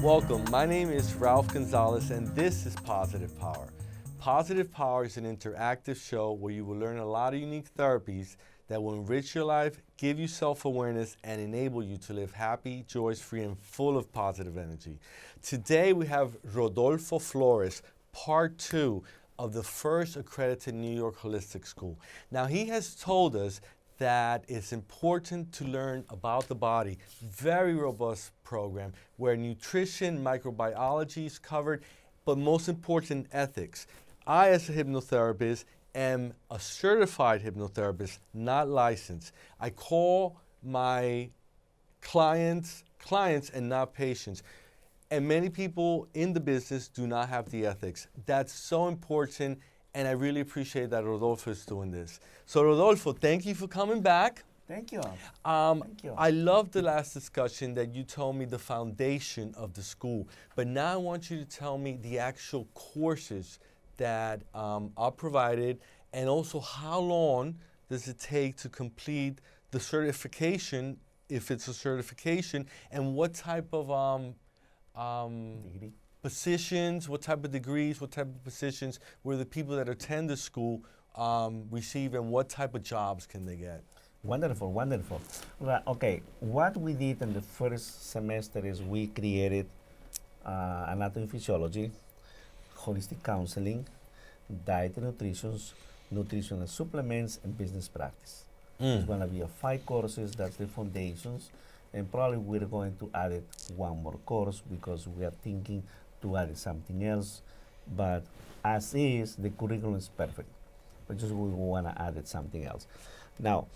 Welcome, my name is Ralph Gonzalez and this is Positive Power. Positive Power is an interactive show where you will learn a lot of unique therapies that will enrich your life, give you self-awareness, and enable you to live happy, joy-free, and full of positive energy. Today we have Rodolfo Flores, part 2 of the first accredited New York Holistic School. Now he has told us that it's important to learn about the body. Very robust program where nutrition, microbiology is covered, but most important, ethics. I, as a hypnotherapist, am a certified hypnotherapist, not licensed. I call my clients and not patients. And many people in the business do not have the ethics. That's so important, and I really appreciate that Rodolfo is doing this. So Rodolfo, thank you for coming back. Thank you. Thank you. I love the last discussion that you told me the foundation of the school, but now I want you to tell me the actual courses that are provided, and also how long does it take to complete the certification, if it's a certification, and what type of positions, what type of degrees, what type of positions where the people that attend the school receive, and what type of jobs can they get? Wonderful, wonderful. Well, okay, what we did in the first semester is we created anatomy physiology, holistic counseling, diet and nutritional supplements, and business practice. It's going to be 5 courses, that's the foundations, and probably we're going to add it one more course because we are thinking to add something else, but as is, the curriculum is perfect. But just we want to add it something else. Now,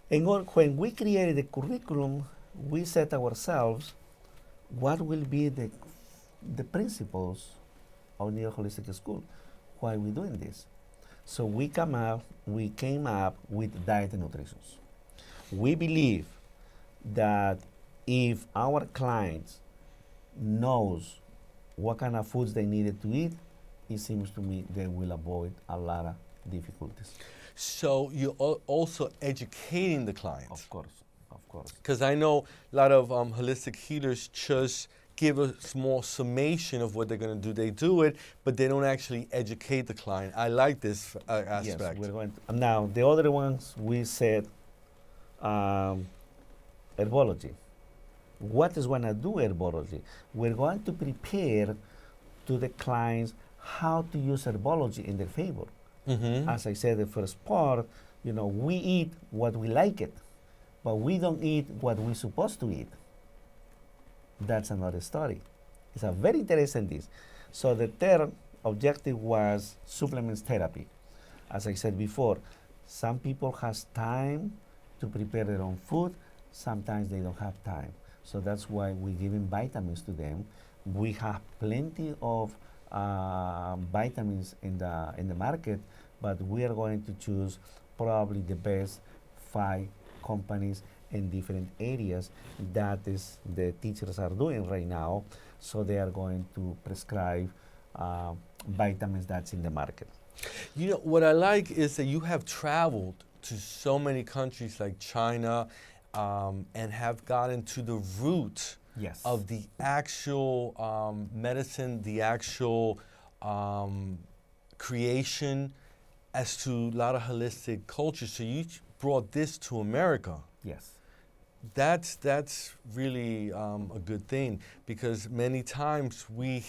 when we created the curriculum, we set ourselves what will be the principles of New York Holistic School. Why are we doing this? So we came up with diet and nutrition. We believe that if our clients knows what kind of foods they needed to eat, it seems to me they will avoid a lot of difficulties. So you're also educating the clients. Of course, of course. Because I know a lot of holistic healers just give a small summation of what they're going to do. They do it, but they don't actually educate the client. I like this aspect. Yes, we're going to. Now, the other ones we said herbology. What is going to do herbology? We're going to prepare to the clients how to use herbology in their favor. As I said, the first part, we eat what we like it, but we don't eat what we're supposed to eat. That's another story. It's a very interesting this. So the third objective was supplements therapy. As I said before, some people has time to prepare their own food. Sometimes they don't have time. So that's why we're giving vitamins to them. We have plenty of vitamins in the market, but we are going to choose probably the best 5 companies in different areas that is the teachers are doing right now. So they are going to prescribe vitamins that's in the market. You know, what I like is that you have traveled to so many countries like China and have gotten to the root Yes. of the actual medicine, the actual creation as to a lot of holistic culture. So you brought this to America. Yes. That's really a good thing, because many times we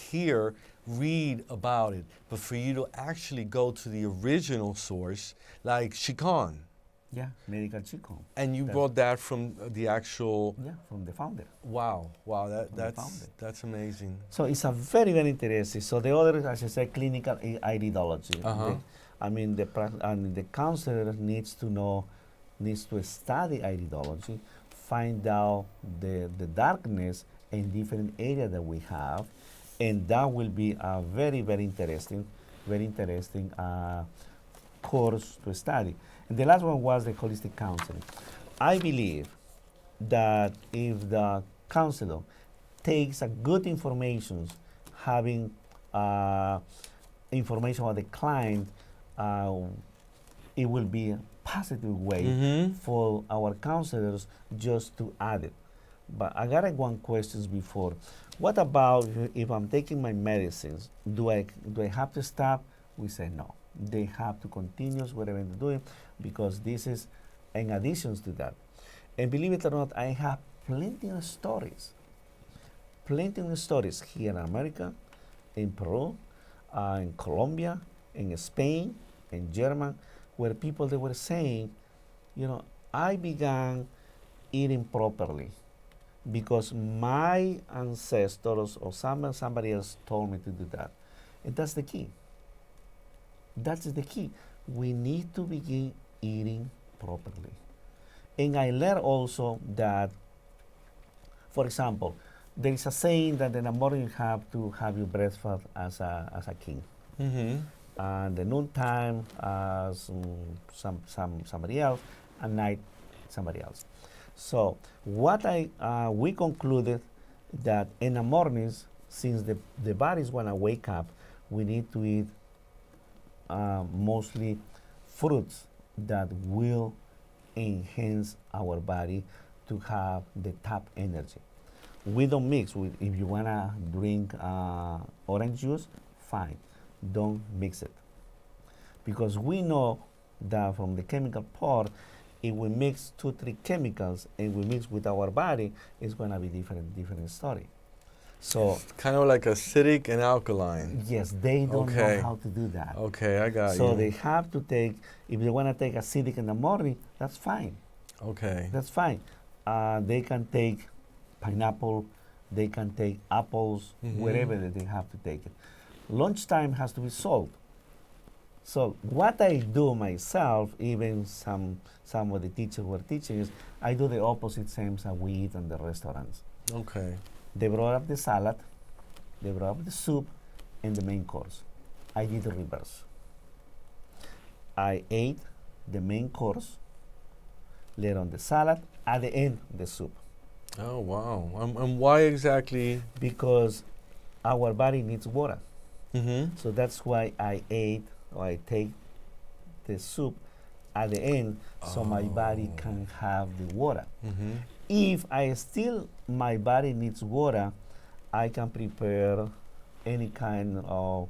read about it, but for you to actually go to the original source, like Qigong. Yeah, medical Qigong. And you brought that from the actual... Yeah, from the founder. Wow, that's amazing. So it's a very, very interesting. So the other, as I said, clinical iridology. The counselor needs to study iridology, find out the darkness in different areas that we have, and that will be a very, very interesting course to study. And the last one was the holistic counseling. I believe that if the counselor takes a good information, having information about the client, it will be a positive way for our counselors just to add it. But I got one question before. What about if I'm taking my medicines? Do I have to stop? We say no. They have to continue whatever they're doing because this is in addition to that. And believe it or not, I have plenty of stories here in America, in Peru, in Colombia, in Spain, in Germany, where people they were saying, I began eating properly because my ancestors or somebody else told me to do that. And that's the key. That's the key. We need to begin eating properly. And I learned also that, for example, there is a saying that in the morning you have to have your breakfast as a king. Mm-hmm. And the noontime as somebody else, and night somebody else. So what we concluded that in the mornings, since the bodies want to wake up, we need to eat mostly fruits that will enhance our body to have the top energy. We don't mix with, if you want to drink orange juice, fine. Don't mix it. Because we know that from the chemical part, if we mix 2-3 chemicals and we mix with our body, it's going to be different story. So it's kind of like acidic and alkaline. yes, they don't know how to do that. Okay, I got you. So they have to take, if they want to take acidic in the morning, that's fine. Okay. That's fine. They can take pineapple, they can take apples, wherever that they have to take it. Lunchtime has to be salt. So what I do myself, even some of the teachers were teaching, is I do the opposite same as we eat in the restaurants. Okay. They brought up the salad, they brought up the soup, and the main course. I did the reverse. I ate the main course, later on the salad, at the end the soup. Oh, wow. And why exactly? Because our body needs water. Mm-hmm. So that's why I take the soup at the end so my body can have the water. Mm-hmm. If my body needs water, I can prepare any kind of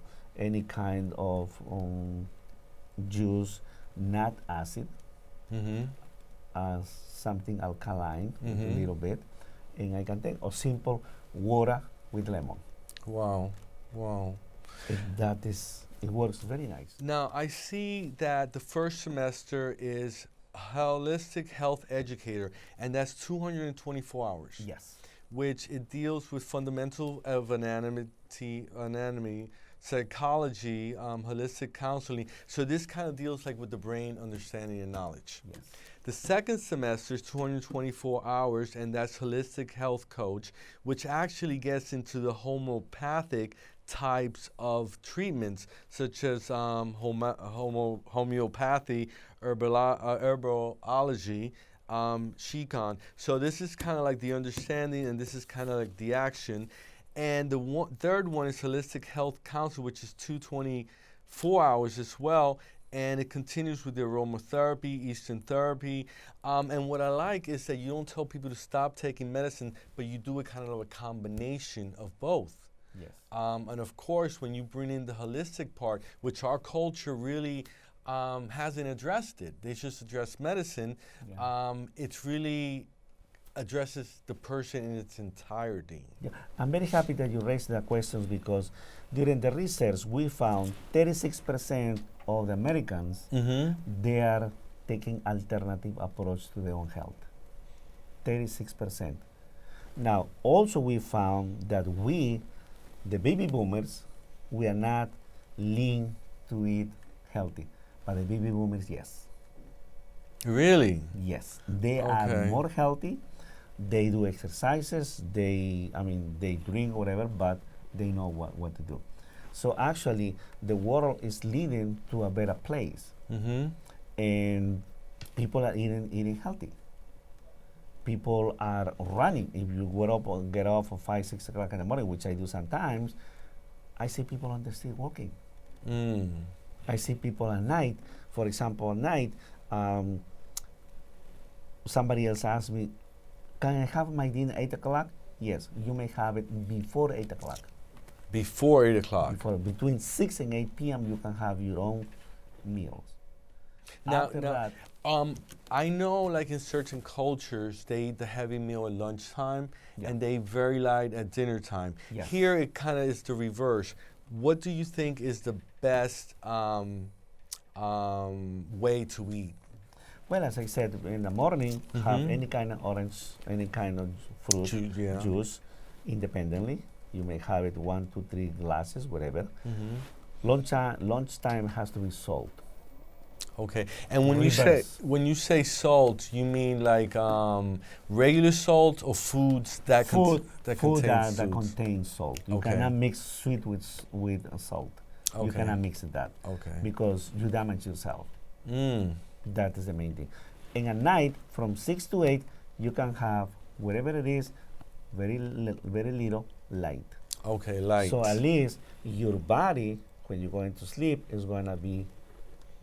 juice, not acid, something alkaline, a little bit, and I can take or simple water with lemon. Wow. Wow. It works very nice. Now, I see that the first semester is holistic health educator, and that's 224 hours. Yes. Which it deals with fundamental of anatomy, psychology, holistic counseling. So this kind of deals like with the brain, understanding, and knowledge. Yes. The second semester is 224 hours, and that's holistic health coach, which actually gets into the homeopathic types of treatments, such as homeopathy, herbology, Qigong. So this is kind of like the understanding, and this is kind of like the action. And the third one is holistic health counsel, which is 224 hours as well. And it continues with the aromatherapy, Eastern therapy. And what I like is that you don't tell people to stop taking medicine, but you do it kind of a combination of both. Yes. And of course, when you bring in the holistic part, which our culture really hasn't addressed it. They just address medicine. Yeah. It's really addresses the person in its entirety. Yeah. I'm very happy that you raised that question because during the research we found 36% of the Americans they are taking alternative approach to their own health. 36%. Now also we found that the baby boomers, we are not lean to eat healthy, but the baby boomers, yes. Really? Yes, they are more healthy. They do exercises. They drink whatever, but they know what to do. So actually, the world is leading to a better place, and people are eating healthy. People are running. If you get off at 5, 6 o'clock in the morning, which I do sometimes, I see people on the street walking. I see people at night. For example, at night, somebody else asked me, "Can I have my dinner at 8 o'clock?" yes, you may have it before 8 o'clock. Before 8 o'clock. Before, between 6 and 8 p.m., you can have your own meals. Now, After now, that, I know, like in certain cultures, they eat the heavy meal at lunchtime, Yeah. and they eat very light at dinner time. Yes. Here, it kind of is the reverse. What do you think is the best way to eat? well, as I said, in the morning, have Mhm. any kind of orange, any kind of fruit, Yeah. juice, independently. You may have it 1 to 3 glasses, whatever. Mm-hmm. Lunchtime has to be salt. Okay, and Reverse. when you say salt, you mean like regular salt or foods that Food that food contain that salts? contains salt. You Okay. cannot mix sweet with salt. You Okay. cannot mix it that Okay. because you damage yourself. Mm. That is the main thing. And at night, from 6 to 8, you can have whatever it is, very little light. Okay, light. So at least your body, when you're going to sleep, is going to be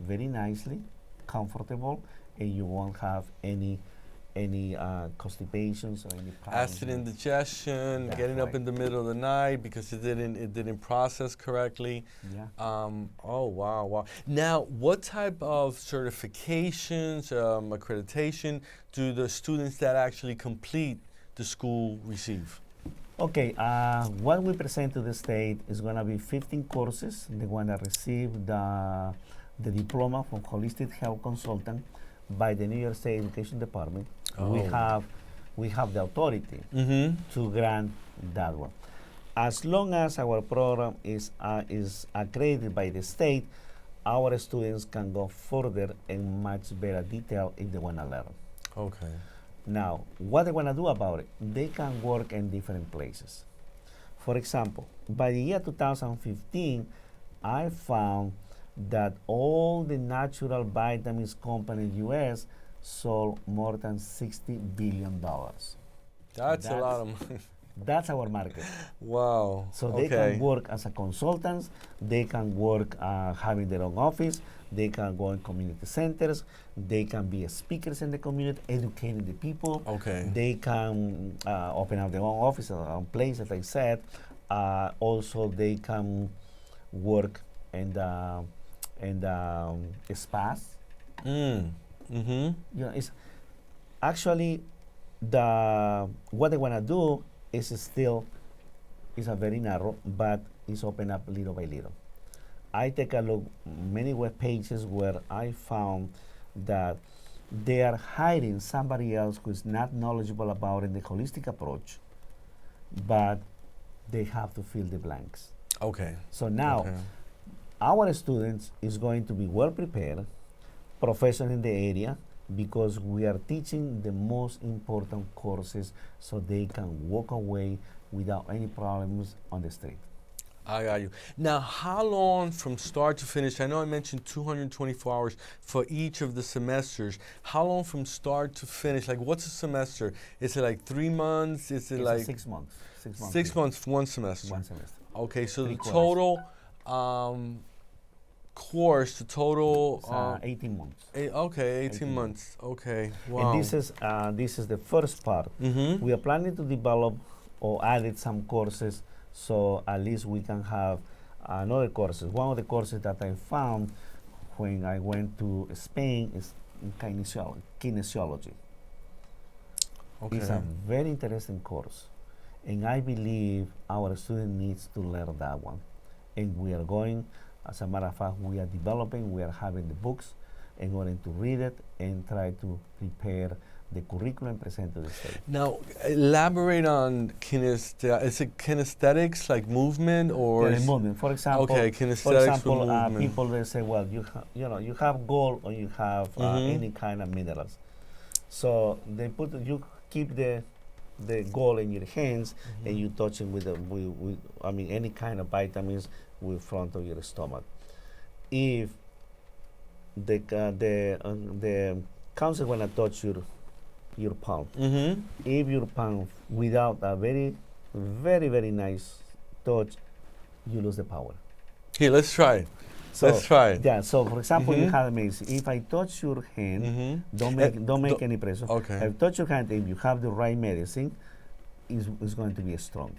very nicely comfortable, and you won't have any constipations or any problems. Acid indigestion, That's getting up right. in the middle of the night because it didn't process correctly. Yeah. Oh wow. Now, what type of certifications, accreditation do the students that actually complete the school receive? Okay, what we present to the state is going to be 15 courses. They're going to receive the diploma from Holistic Health Consultant by the New York State Education Department. We Oh. have the authority Mm-hmm. to grant that one. As long as our program is accredited by the state, our students can go further in much better detail if they want to learn. Okay. Now, what they want to do about it, they can work in different places. For example, by the year 2015, I found that all the natural vitamins company in the U.S. sold more than $60 billion. That's a lot of money. That's our market. Wow. So they can work as a consultants, they can work having their own office, they can go in community centers, they can be speakers in the community, educating the people. Okay. They can open up their own office or own place, as I said. Also, they can work in the spas. Mm. Mm-hmm. You know, it's actually what they want to do is still a very narrow, but it's open up little by little. I take a look many web pages where I found that they are hiring somebody else who is not knowledgeable about it, the holistic approach, but they have to fill the blanks. Okay. So now Okay. our students is going to be well prepared, professional in the area, because we are teaching the most important courses so they can walk away without any problems on the street. I got you. Now, how long from start to finish? I know I mentioned 224 hours for each of the semesters. How long from start to finish? Like, what's a semester? Is it like 3 months? Is it It's like 6 months. 6 months. 6 months, one semester? One semester. Okay, so Three the quarters. total course, the total. It's 18 months. Okay, 18 18 months. Okay, wow. And this is the first part. Mm-hmm. We are planning to develop or added some courses, so at least we can have another courses. One of the courses that I found when I went to Spain is kinesiology. Okay. It's a very interesting course, and I believe our student needs to learn that one. And we are going, as a matter of fact, we are developing, we are having the books, and going to read it and try to prepare the curriculum and present to the state. Now, elaborate on is it kinesthetics, like movement, or Yeah, is- the movement. For example, Okay, for kinesthetics with example, movement. people they say, well, you have gold or you have Mhm. any kind of minerals. So they you keep the gold in your hands and you touch it with any kind of vitamins with front of your stomach. If the counselor wanna touch your palm, Mm-hmm. if your palm without a very very nice touch, you lose the power. Here, let's try it. So Let's try it. yeah. So for example, you Mhm. have mace. If I touch your hand, Mm-hmm. don't make any pressure. Okay. If I touch your hand, if you have the right medicine, is going to be strong.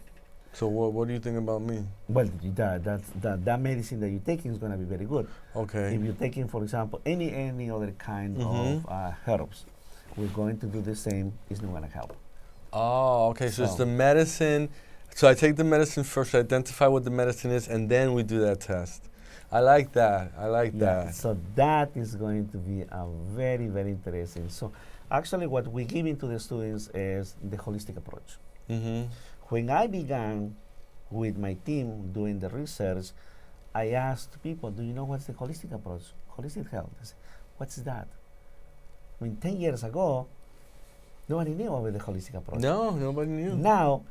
So what do you think about me? Well, that medicine that you're taking is going to be very good. Okay. If you're taking, for example, any other kind Mhm. of herbs, we're going to do the same. It's not going to help. Oh, okay. So it's So- the medicine. So I take the medicine first, identify what the medicine is, and then we do that test. I like that. I like that. So that is going to be a very, very interesting. So actually what we give into the students is the holistic approach. Mm-hmm. When I began with my team doing the research, I asked people, do you know what's the holistic approach? Holistic health. I said, what's that? I mean, 10 years ago, nobody knew about the holistic approach. No, nobody knew. Now,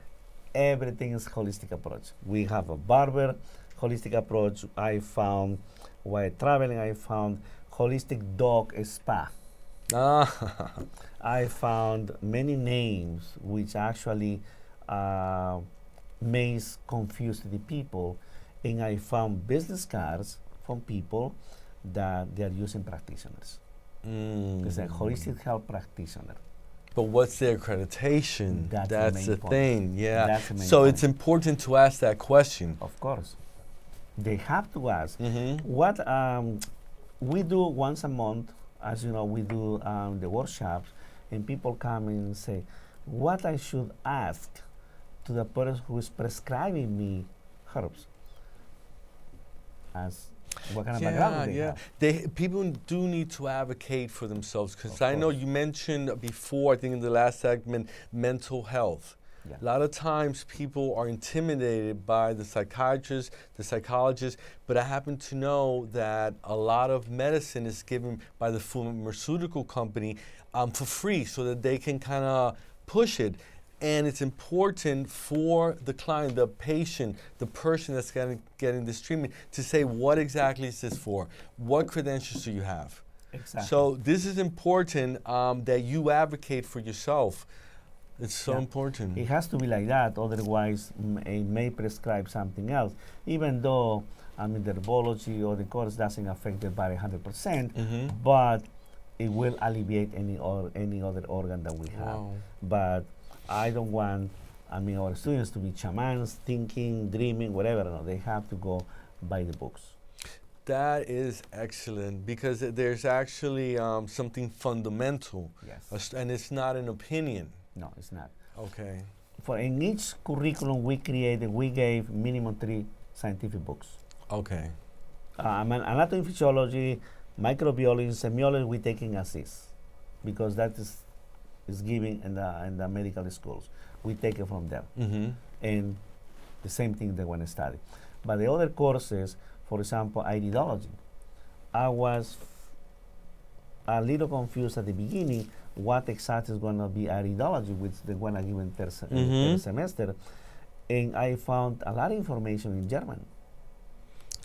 everything is holistic approach. We have a barber holistic approach. I found, while traveling, I found holistic dog spa. Ah. I found many names which actually may confuse the people, and I found business cards from people that they are using practitioners. It's a holistic health practitioner. But what's the accreditation? That's the That's main the point. thing. Yeah. That's the main So point. it's important to ask that question. Of course, they have to ask. Mm-hmm. What we do once a month, as you know, we do the workshops, and people come and say, what I should ask to the person who is prescribing me herbs. As what kind of background do they have? People do need to advocate for themselves because Of I know course. you mentioned before, I think in the last segment, mental health. Yeah. A lot of times people are intimidated by the psychiatrist, the psychologist, but I happen to know that a lot of medicine is given by the pharmaceutical company for free so that they can kind of push it. And it's important for the client, the patient, the person that's getting this treatment to say, what exactly is this for? What credentials do you have? Exactly. So this is important that you advocate for yourself. It's so Yeah. important. It has to be like that, otherwise it may prescribe something else. Even though the herbology or the course doesn't affect the body 100%, Mm-hmm. but it will alleviate any other organ that we have. Wow. But I don't want our students to be shamans, thinking, dreaming, whatever. No, they have to go by the books. That is excellent because there's actually something fundamental, Yes. and it's not an opinion. No, it's not. Okay. In each curriculum we gave minimum 3 scientific books. Okay. Anatomy, physiology, microbiology, semiology, we're taking assist because that is given in the medical schools. We take it from them. Mm-hmm. And the same thing they want to study. But the other courses, for example, ideology, I was a little confused at the beginning what exactly is going to be ideology, which they want to give in third semester. And I found a lot of information in German.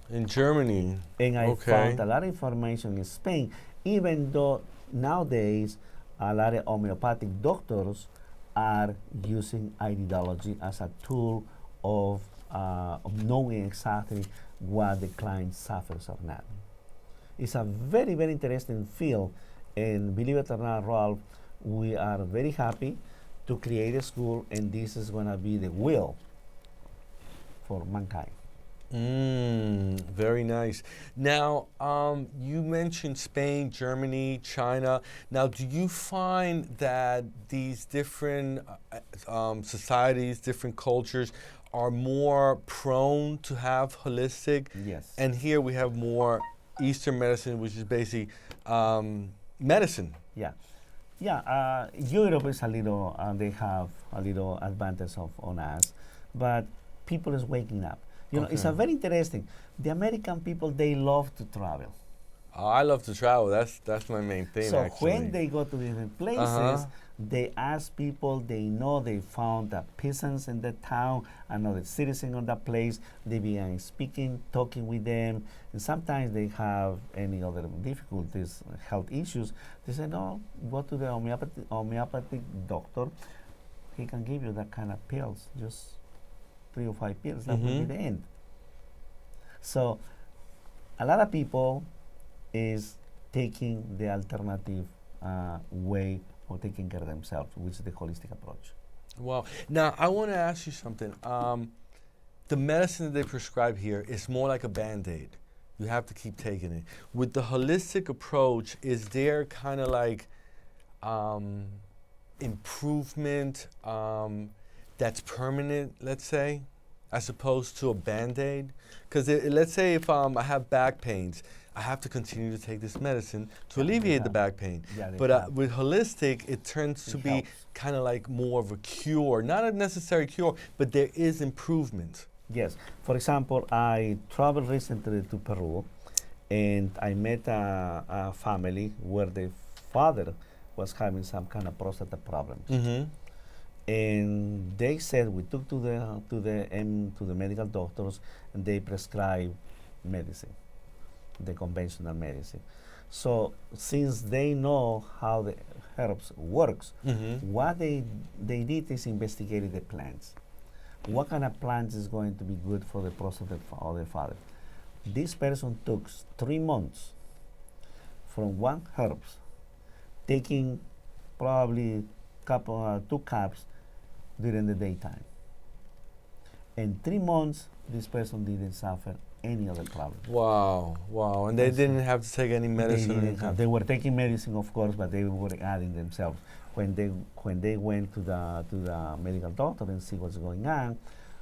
In Germany. And I Okay. found a lot of information in Spain, even though nowadays a lot of homeopathic doctors are using ideology as a tool of knowing exactly what the client suffers or not. It's a very, very interesting field, and believe it or not, Ralph, we are very happy to create a school, and this is going to be the will for mankind. Very nice. Now, you mentioned Spain, Germany, China. Now, do you find that these different societies, different cultures, are more prone to have holistic? Yes. And here we have more Eastern medicine, which is basically medicine. Yeah. Yeah, Europe is a little, they have a little advantage on us, but people is waking up. You know, it's a Okay. very interesting. The American people, they love to travel. I love to travel. That's my main thing, So actually. when they go to different places, they ask people, they know they found the peasants in the town, another citizen on that place. They begin speaking, talking with them, and sometimes they have any other difficulties, health issues. They say, no, go to the homeopathic doctor. He can give you that kind of pills, just 3 or 5 pills. That will be Mhm. the end. So a lot of people is taking the alternative way of taking care of themselves, which is the holistic approach. Wow. Now, I want to ask you something. The medicine that they prescribe here is more like a Band-Aid. You have to keep taking it. With the holistic approach, is there kind of like um, improvement that's permanent, let's say, as opposed to a Band-Aid? Because let's say if I have back pains, I have to continue to take this medicine to Yeah, they alleviate the have. back pain. Yeah, they But have. with holistic, it turns to It be helps. kind of like more of a cure. Not a necessary cure, but there is improvement. Yes. For example, I traveled recently to Peru, and I met a family where the father was having some kind of prostate problems. Mm-hmm. And they said we took to the medical doctors, and they prescribed medicine, the conventional medicine. So since they know how the herbs works, Mm-hmm. what they did is investigated the plants. What kind of plants is going to be good for the prostate of the father? This person took 3 months from one herbs, taking probably 2 cups during the daytime. In 3 months, this person didn't suffer any other problem. Wow, wow. And they Yes, didn't have to take any They medicine or didn't anything? have. They were taking medicine, of course, but they were adding themselves. When they went to the medical doctor and see what's going on,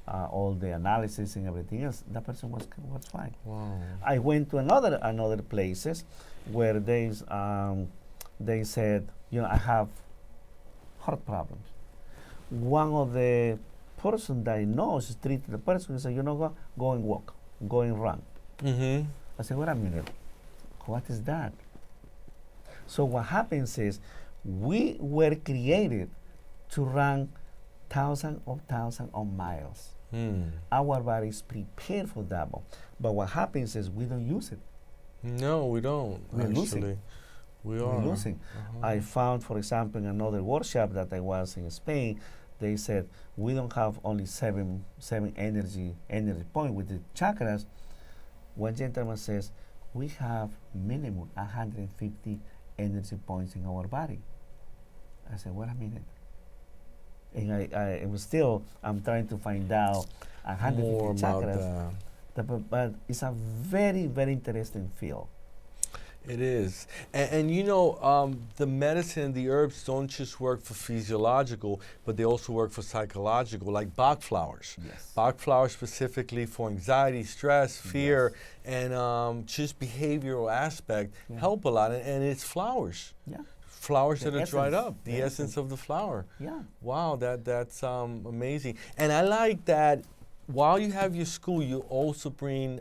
all the analysis and everything else, that person was fine. Wow. I went to another places where they said, I have heart problems. One of the person that I know is treated the person and said, go and walk, go and run. Mm-hmm. I said, wait a minute, what is that? So what happens is we were created to run thousands of miles. Hmm. Our body is prepared for that one. But what happens is we don't use it. No, we don't. We're losing. Actually. We We're are. losing. I found, for example, in another workshop that I was in Spain, they said we don't have only seven energy point with the chakras. One gentleman says we have minimum 150 energy points in our body. I said, wait a minute. And it was still, I'm trying to find out 150 More about chakras. that. But it's a very, very interesting field. It is. And the medicine, the herbs don't just work for physiological, but they also work for psychological, like Bach flowers. Yes. Bach flowers specifically for anxiety, stress, fear, and just behavioral aspect Yeah. help a lot. And it's flowers. Yeah. Flowers The that are dried essence. up, the The essence essence. of the flower. Yeah. Wow, that's amazing. And I like that while you have your school, you also bring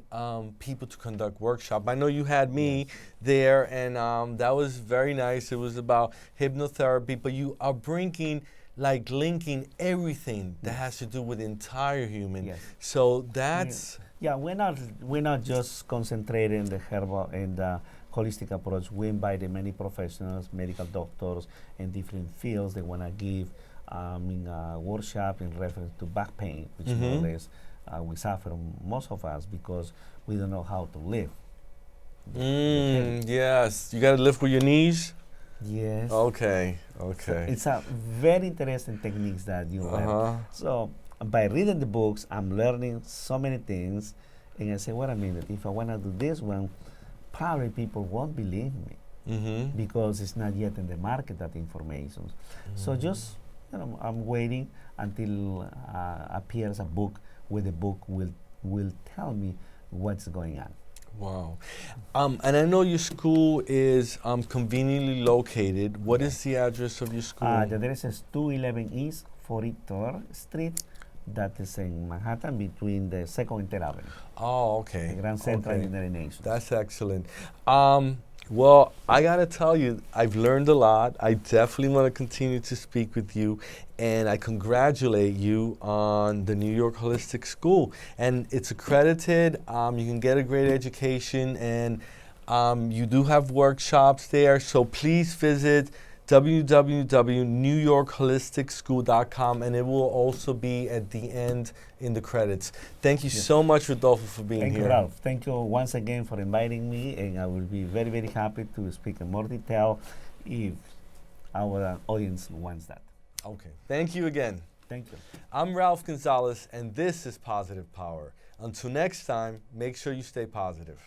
people to conduct workshop. I know you had me there, and that was very nice. It was about hypnotherapy, but you are bringing, linking everything that has to do with the entire human. Yes. So that's Yeah, we're not just concentrating the herbal and the holistic approach. We invite many professionals, medical doctors in different fields. They want to give in a workshop in reference to back pain, which more or less we suffer, most of us, because we don't know how to live. yes. You got to lift with your knees. Yes. Okay. So Okay. it's a very interesting techniques that you learn. Uh-huh. So by reading the books, I'm learning so many things, and I say, wait a minute, if I want to do this one, probably people won't believe me Mm-hmm. because it's not yet in the market, that information. So just, I'm waiting until appears a book where the book will tell me what's going on. Wow. And I know your school is conveniently located. What is the address of your school? The address is 211 East 43rd Street. That is in Manhattan between the 2nd and 3rd Avenue. Oh, okay. The Grand Central Okay. United Nations. That's excellent. Well, I got to tell you, I've learned a lot. I definitely want to continue to speak with you, and I congratulate you on the New York Holistic School. And it's accredited. You can get a great education, and you do have workshops there. So please visit www.newyorkholisticschool.com, and it will also be at the end in the credits. Thank you so much, Rodolfo, for being Thank here. you, Ralph. Thank you once again for inviting me, and I will be very, very happy to speak in more detail if our audience wants that. Okay. Thank you again. Thank you. I'm Ralph Gonzalez, and this is Positive Power. Until next time, make sure you stay positive.